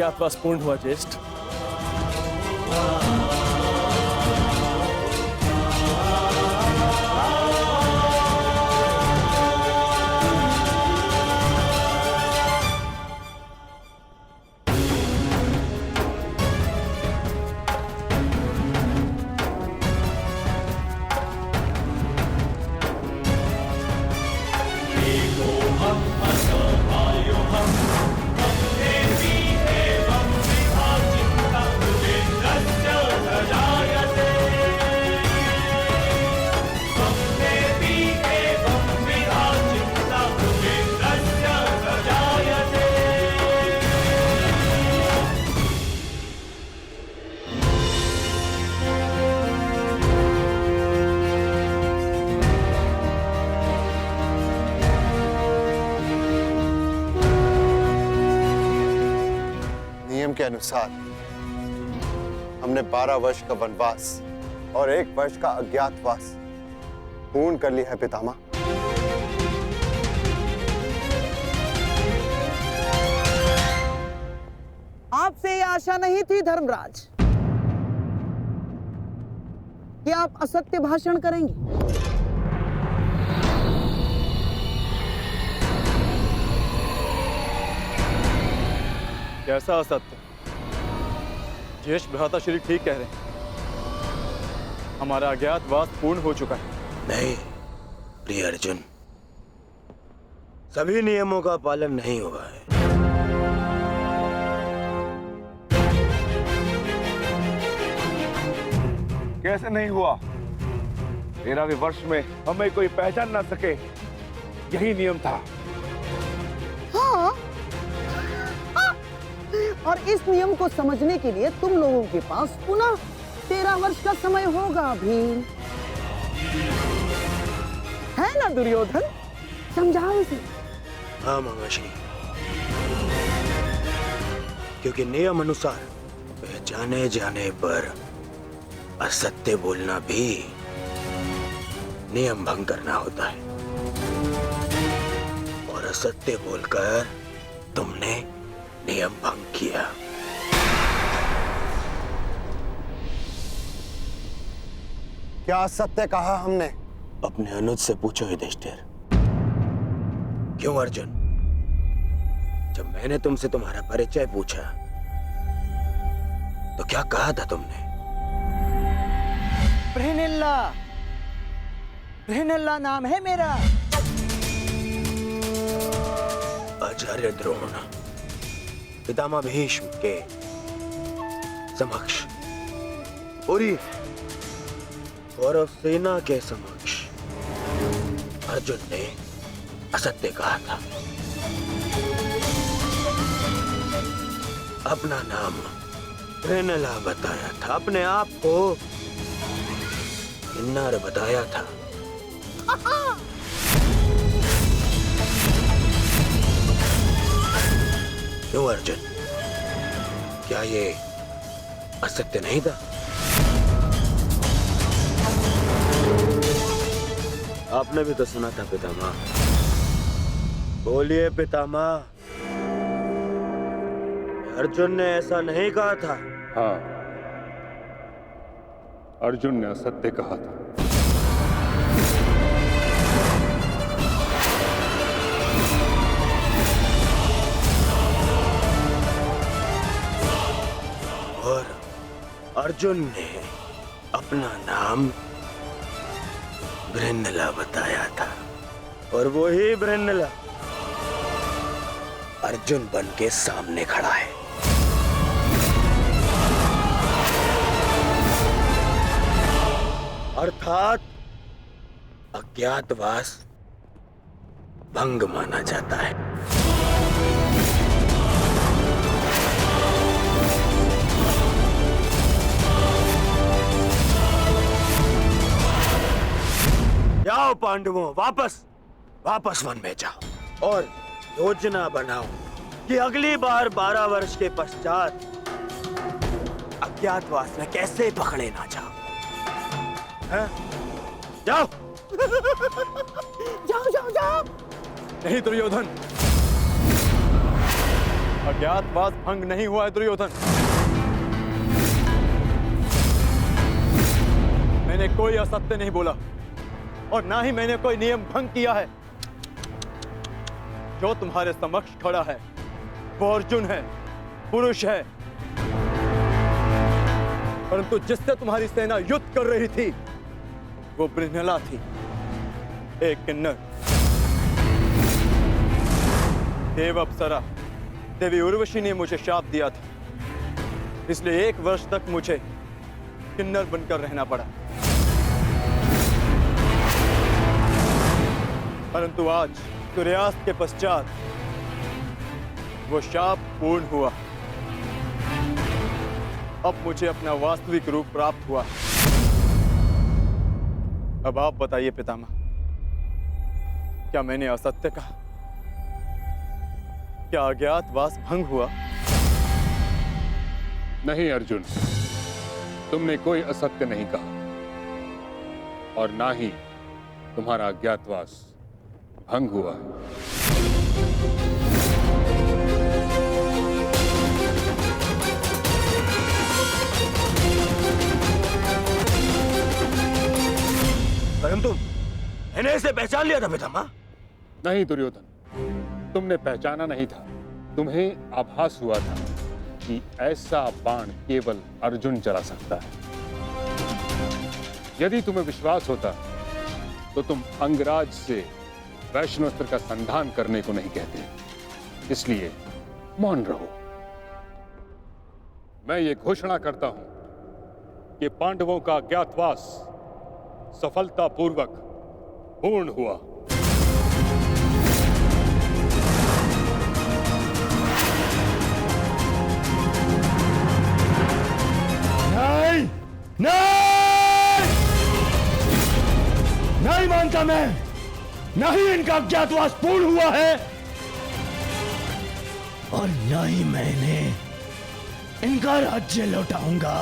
अज्ञातवास पूर्ण हुआ ज्येष्ठ। के अनुसार हमने 12 वर्ष का वनवास और 1 वर्ष का अज्ञातवास पूर्ण कर लिया है पितामह। आपसे यह आशा नहीं थी धर्मराज कि आप असत्य भाषण करेंगे। कैसा असत्य? ज्येष्ठ भ्राता श्री ठीक कह रहे हैं, हमारा अज्ञातवास पूर्ण हो चुका है। नहीं प्रिय अर्जुन, सभी नियमों का पालन नहीं हुआ है। कैसे नहीं हुआ? 13वें वर्ष में हमें कोई पहचान ना सके, यही नियम था। हाँ, और इस नियम को समझने के लिए तुम लोगों के पास पुनः 13 वर्ष का समय होगा भीम, है ना दुर्योधन? समझाओ इसे। हाँ मामाश्री, क्योंकि नियम अनुसार पहचाने जाने पर असत्य बोलना भी नियम भंग करना होता है, और असत्य बोलकर तुमने नियम भंग किया। क्या सत्य कहा हमने? अपने अनुज से पूछो युधिष्ठिर। क्यों अर्जुन, जब मैंने तुमसे तुम्हारा परिचय पूछा तो क्या कहा था तुमने? बृहनिल्ला, बृहनिल्ला नाम है मेरा। आचार्य द्रोण पितामह भीष्म के समक्ष, पूरी कौरव सेना के समक्ष अर्जुन ने असत्य कहा था। अपना नाम बृहनला बताया था, अपने आप को किन्नर बताया था। क्यों अर्जुन, क्या ये असत्य नहीं था? आपने भी तो सुना था पितामह। बोलिए पितामह, अर्जुन ने ऐसा नहीं कहा था? हाँ, अर्जुन ने असत्य कहा था। और अर्जुन ने अपना नाम बृहन्नला बताया था, और वो ही बृहन्नला अर्जुन बन के सामने खड़ा है। अर्थात अज्ञातवास भंग माना जाता है। जाओ पांडवों, वापस वन में जाओ और योजना बनाओ कि अगली बार 12 वर्ष के पश्चात अज्ञातवास में कैसे पकड़े ना जाओ। हैं? जाओ। जाओ जाओ जाओ। नहीं दुर्योधन, अज्ञातवास भंग नहीं हुआ है दुर्योधन। मैंने कोई असत्य नहीं बोला और ना ही मैंने कोई नियम भंग किया है। जो तुम्हारे समक्ष खड़ा है वो अर्जुन है, पुरुष है, परंतु जिससे तुम्हारी सेना युद्ध कर रही थी वो ब्रिनला थी, एक किन्नर। देव अप्सरा देवी उर्वशी ने मुझे शाप दिया था, इसलिए 1 वर्ष तक मुझे किन्नर बनकर रहना पड़ा। परंतु आज सूर्यास्त के पश्चात वो शाप पूर्ण हुआ। अब मुझे अपना वास्तविक रूप प्राप्त हुआ। अब आप बताइए पितामह, क्या मैंने असत्य कहा? क्या अज्ञातवास भंग हुआ? नहीं अर्जुन, तुमने कोई असत्य नहीं कहा और ना ही तुम्हारा अज्ञातवास भंग हुआ है। परंतु मैंने इसे पहचान लिया था पितामह। नहीं दुर्योधन, तुमने पहचाना नहीं था। तुम्हें आभास हुआ था कि ऐसा बाण केवल अर्जुन चला सकता है। यदि तुम्हें विश्वास होता तो तुम अंगराज से वैष्णवस्त्र का संधान करने को नहीं कहते। इसलिए मौन रहो। मैं ये घोषणा करता हूं कि पांडवों का अज्ञातवास सफलतापूर्वक पूर्ण हुआ। नहीं, नहीं मानता मैं। नहीं इनका अज्ञातवास पूर्ण हुआ है और न ही मैंने इनका राज्य लौटाऊंगा।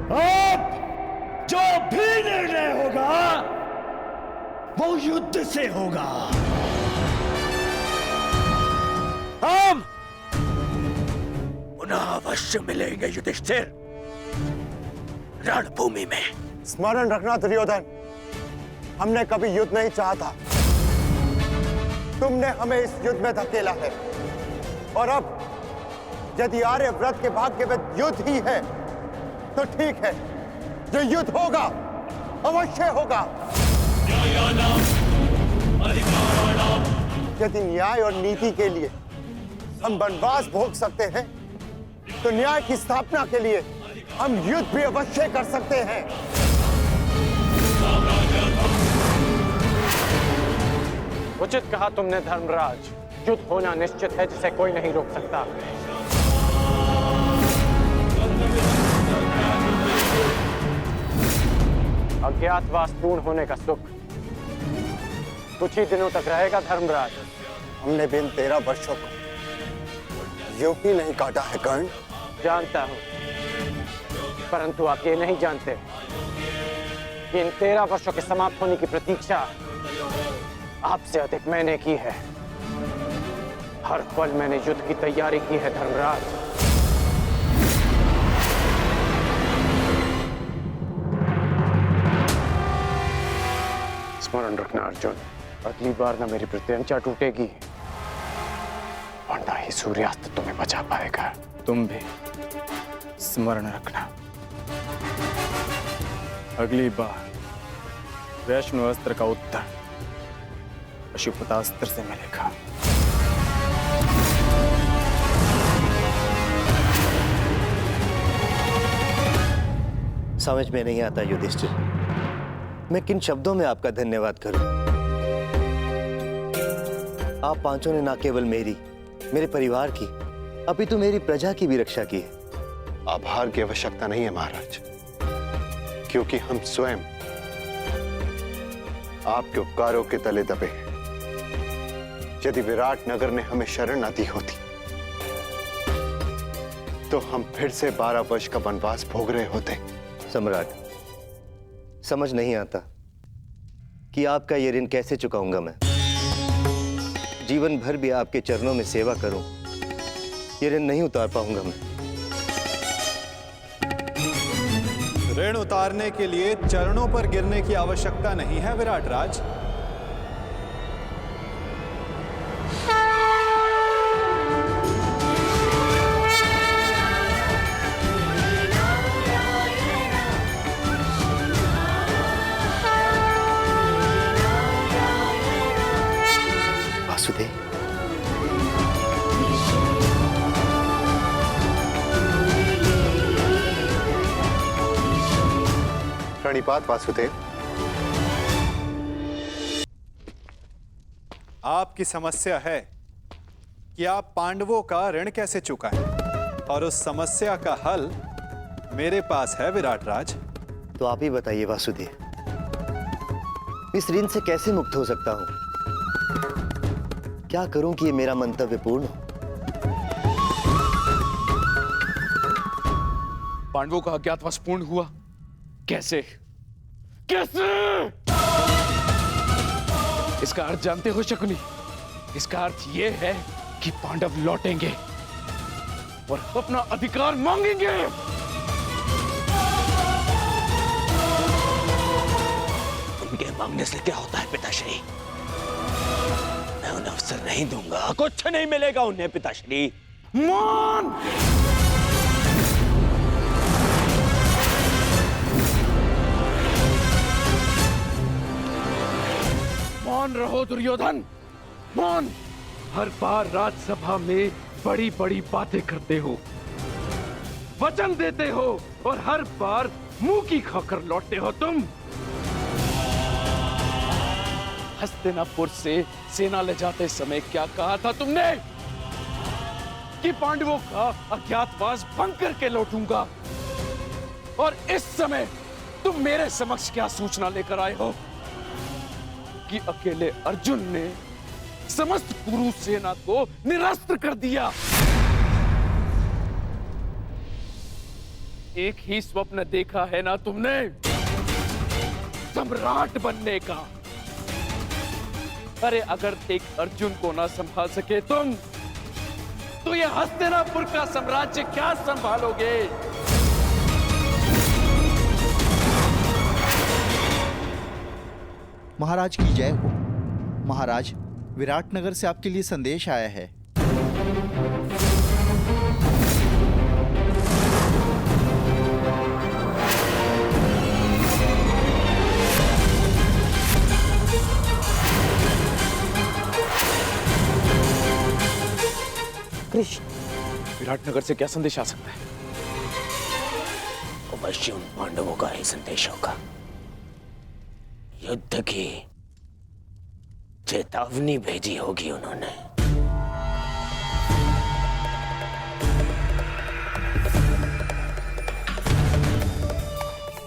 अब जो भी निर्णय होगा वो युद्ध से होगा। हम पुनः अवश्य मिलेंगे युधिष्ठिर, रणभूमि में। स्मरण रखना दुर्योधन, हमने कभी युद्ध नहीं चाहा था। तुमने हमें इस युद्ध में धकेला है और अब यदि आर्यव्रत के भाग्य में युद्ध ही है तो ठीक है, जो युद्ध होगा अवश्य होगा। यदि न्याय और नीति के लिए हम वनवास भोग सकते हैं तो न्याय की स्थापना के लिए हम युद्ध भी अवश्य कर सकते हैं। उचित कहा तुमने धर्मराज। युद्ध होना निश्चित है जिसे कोई नहीं रोक सकता। अज्ञातवास पूर्ण होने का सुख कुछ ही दिनों तक रहेगा धर्मराज। हमने बिन 13 वर्षों को यूं ही नहीं काटा है कर्ण। जानता हूं, परंतु आप ये नहीं जानते कि इन 13 वर्षों के समाप्त होने की प्रतीक्षा आपसे अधिक मैंने की है। हर पल मैंने युद्ध की तैयारी की है धर्मराज। स्मरण रखना अर्जुन, अगली बार ना मेरी प्रत्यंचा टूटेगी और ना ही सूर्यास्त तुम्हें बचा पाएगा। तुम भी स्मरण रखना, अगली बार वैष्णव अस्त्र का उत्तर पशुपतास्त्र से मिलेगा। समझ में नहीं आता युधिष्ठिर, मैं किन शब्दों में आपका धन्यवाद करूं। आप पांचों ने ना केवल मेरी, मेरे परिवार की, अपितु मेरी प्रजा की भी रक्षा की है। आभार की आवश्यकता नहीं है महाराज, क्योंकि हम स्वयं आपके उपकारों के तले दबे हैं। यदि विराट नगर ने हमें शरण न दी होती तो हम फिर से 12 वर्ष का वनवास भोग रहे होते। सम्राट, समझ नहीं आता कि आपका ये ऋण कैसे चुकाऊंगा मैं। जीवन भर भी आपके चरणों में सेवा करूं, ये ऋण नहीं उतार पाऊंगा मैं। ऋण उतारने के लिए चरणों पर गिरने की आवश्यकता नहीं है विराट राज। वासुदेव, प्रणिपात वासुदेव। आपकी समस्या है कि आप पांडवों का ऋण कैसे चुकाएं, और उस समस्या का हल मेरे पास है विराट राज। तो आप ही बताइए वासुदेव, इस ऋण से कैसे मुक्त हो सकता हूं? क्या करूं कि ये मेरा मंतव्य पूर्ण हो? पांडवों का अज्ञातवास पूर्ण हुआ कैसे? कैसे? इसका अर्थ जानते हो शकुनी? इसका अर्थ यह है कि पांडव लौटेंगे और अपना अधिकार मांगेंगे। उनके मांगने से क्या होता है पिताश्री? मैं उन्हें अवसर नहीं दूंगा, कुछ नहीं मिलेगा उन्हें पिताश्री। मान! मान रहो दुर्योधन, मान! हर बार राज्यसभा में बड़ी बड़ी बातें करते हो, वचन देते हो, और हर बार मुंह की खाकर लौटते हो तुम। हस्तिनापुर से सेना ले जाते समय क्या कहा था तुमने? कि पांडवों का अज्ञातवास भंग करके लौटूंगा। और इस समय तुम मेरे समक्ष क्या सूचना लेकर आए हो? कि अकेले अर्जुन ने समस्त कुरु सेना को निरस्त्र कर दिया। एक ही स्वप्न देखा है ना तुमने, सम्राट बनने का। अरे अगर एक अर्जुन को ना संभाल सके तुम, तो ये हस्तिनापुर का साम्राज्य क्या संभालोगे? महाराज की जय हो। महाराज, विराटनगर से आपके लिए संदेश आया है। कृष्ण, विराटनगर से क्या संदेश आ सकता है? अवश्य उन पांडवों का ही संदेश होगा। युद्ध की चेतावनी भेजी होगी उन्होंने।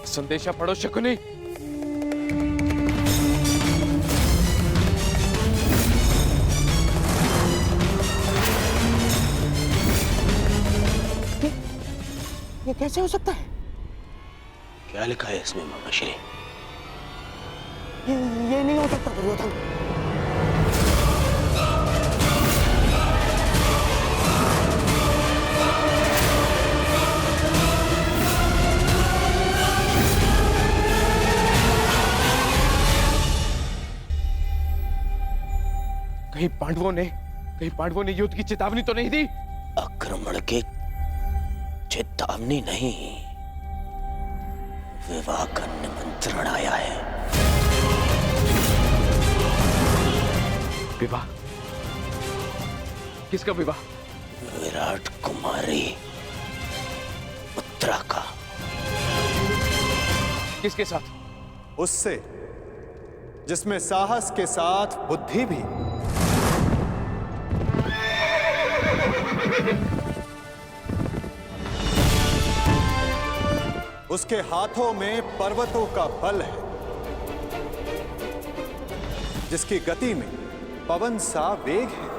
संदेशा पढ़ो शकुनी। ये कैसे हो सकता है? क्या लिखा है इसमें मामाश्री? ये नहीं हो सकता दुर्योधन। कहीं पांडवों ने युद्ध की चेतावनी तो नहीं दी? आक्रमण की चेतावनी नहीं, विवाह का निमंत्रण आया है। विवाह? किसका विवाह? विराट कुमारी उत्तरा का। किसके साथ? उससे जिसमें साहस के साथ बुद्धि भी। उसके हाथों में पर्वतों का बल है, जिसकी गति में पवन सा वेग है।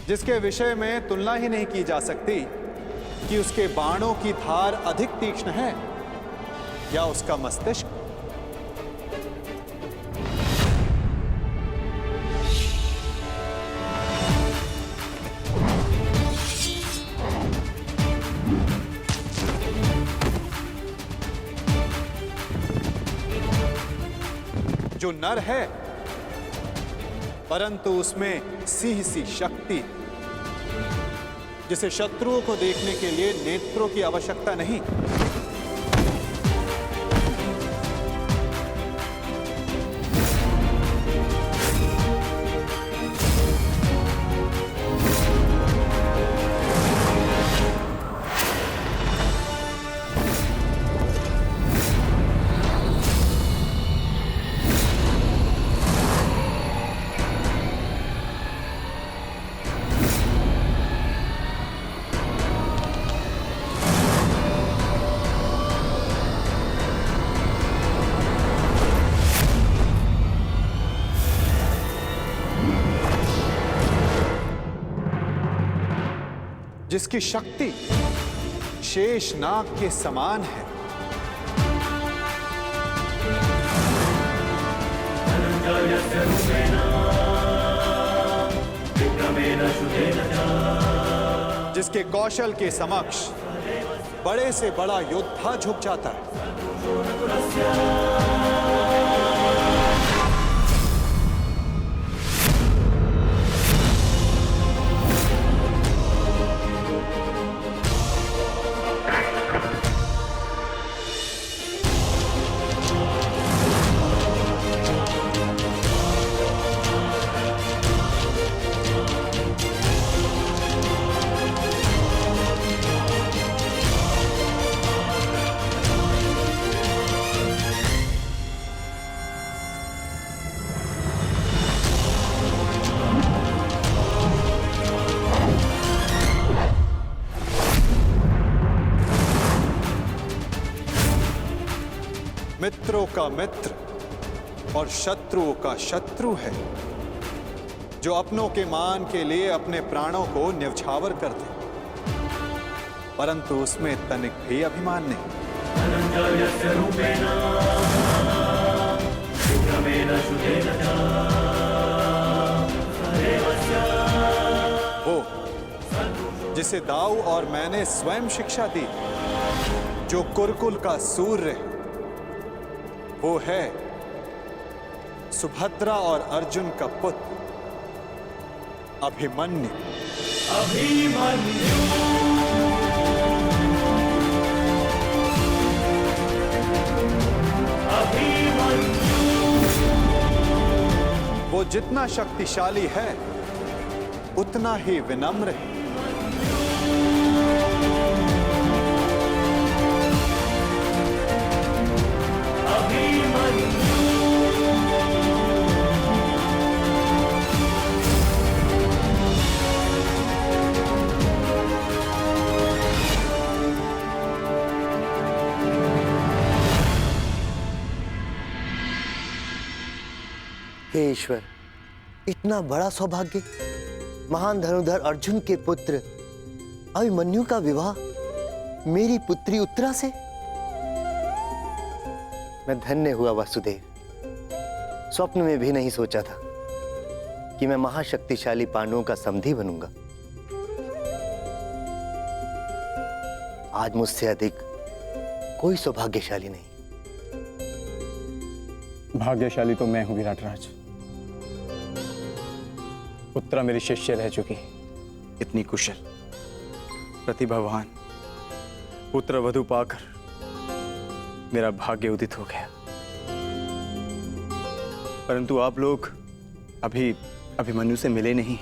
जिसके विषय में तुलना ही नहीं की जा सकती कि उसके बाणों की धार अधिक तीक्ष्ण है या उसका मस्तिष्क? जो नर है परंतु उसमें सिंह सी शक्ति, जिसे शत्रुओं को देखने के लिए नेत्रों की आवश्यकता नहीं। जिसकी शक्ति शेष नाग के समान है, जिसके कौशल के समक्ष बड़े से बड़ा योद्धा झुक जाता है। मित्रों का मित्र और शत्रुओं का शत्रु है, जो अपनों के मान के लिए अपने प्राणों को न्यौछावर कर दे, परंतु उसमें तनिक भी अभिमान नहीं। वो जिसे दाऊ और मैंने स्वयं शिक्षा दी, जो कुरुकुल का सूर्य, वो है सुभद्रा और अर्जुन का पुत्र अभिमन्यु। वो जितना शक्तिशाली है उतना ही विनम्र है। हे ईश्वर, इतना बड़ा सौभाग्य, महान धनुर्धर अर्जुन के पुत्र अभिमन्यु का विवाह मेरी पुत्री उत्तरा से। मैं धन्य हुआ वासुदेव। स्वप्न में भी नहीं सोचा था कि मैं महाशक्तिशाली पांडवों का समधी बनूंगा। आज मुझसे अधिक कोई सौभाग्यशाली नहीं। भाग्यशाली तो मैं हूं विराटराज। उत्तरा मेरी शिष्य रह चुकी, इतनी कुशल, प्रतिभावान, पुत्र वधु पाकर मेरा भाग्य उदित हो गया। परंतु आप लोग अभी अभिमन्यु से मिले नहीं,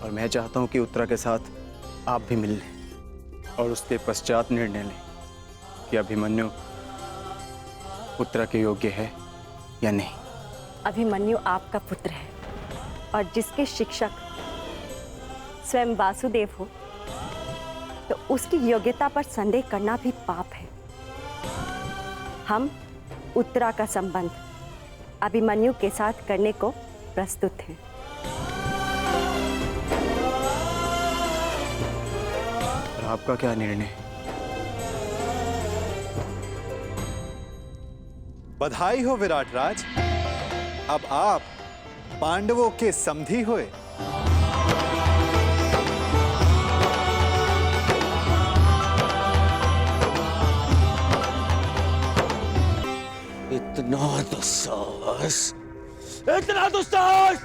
और मैं चाहता हूं कि उत्तरा के साथ आप भी मिल लें और उसके पश्चात निर्णय लें कि अभिमन्यु उत्तरा के योग्य है या नहीं। अभिमन्यु आपका पुत्र है और जिसके शिक्षक स्वयं वासुदेव हो, तो उसकी योग्यता पर संदेह करना भी पाप है। हम उत्तरा का संबंध अभिमन्यु के साथ करने को प्रस्तुत हैं। और आपका क्या निर्णय? बधाई हो विराट राज, अब आप पांडवों के समधी हुए। इतना दुस्साहस, इतना दुस्साहस!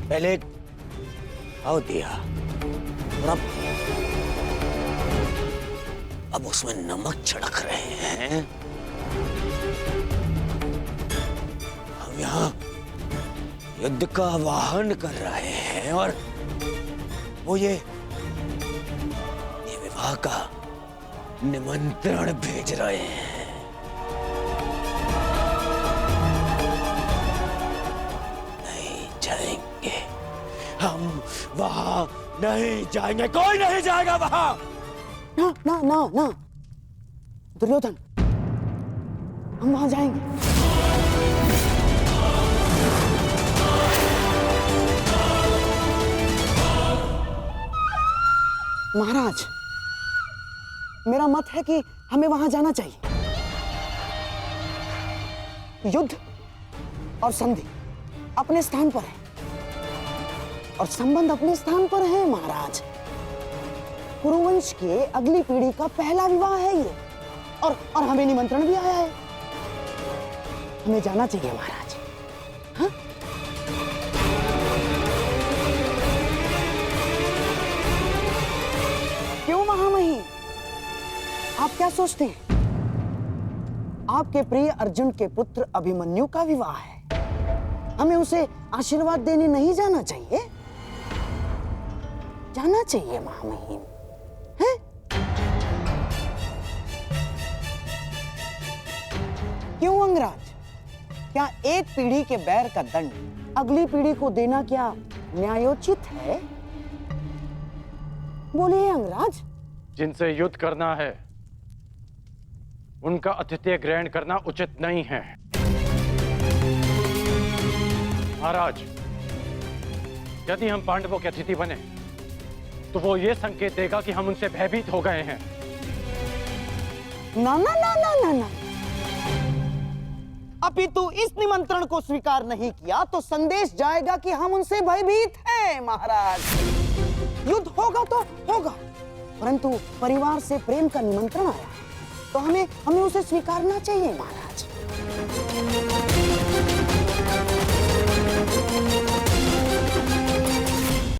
पहले आओ दिया, और अब उसमें नमक छिड़क रहे हैं। हम यहाँ युद्ध का आह्वान कर रहे हैं और वो ये विवाह का निमंत्रण भेज रहे हैं। नहीं जाएंगे, हम वहां नहीं जाएंगे, कोई नहीं जाएगा वहां। ना ना ना ना दुर्योधन, हम वहां जाएंगे। महाराज, मेरा मत है कि हमें वहां जाना चाहिए। युद्ध और संधि अपने स्थान पर है और संबंध अपने स्थान पर है महाराज। कुरुवंश के अगली पीढ़ी का पहला विवाह है ये, और हमें निमंत्रण भी आया है। हमें जाना चाहिए महाराज। हाँ? क्यों महामहिम, आप क्या सोचते हैं? आपके प्रिय अर्जुन के पुत्र अभिमन्यु का विवाह है, हमें उसे आशीर्वाद देने नहीं जाना चाहिए? जाना चाहिए महामहिम। हैं? क्यों अंगराज, क्या एक पीढ़ी के बैर का दंड अगली पीढ़ी को देना क्या न्यायोचित है? बोलिए अंगराज। जिनसे युद्ध करना है उनका आतिथ्य ग्रहण करना उचित नहीं है। महाराज, यदि हम पांडवों के अतिथि बने तो वो ये संकेत देगा कि हम उनसे भयभीत हो गए हैं। ना ना ना ना ना ना, अपितु इस निमंत्रण को स्वीकार नहीं किया तो संदेश जाएगा कि हम उनसे भयभीत हैं महाराज। युद्ध होगा तो होगा, परंतु परिवार से प्रेम का निमंत्रण आया तो हमें उसे स्वीकारना चाहिए महाराज।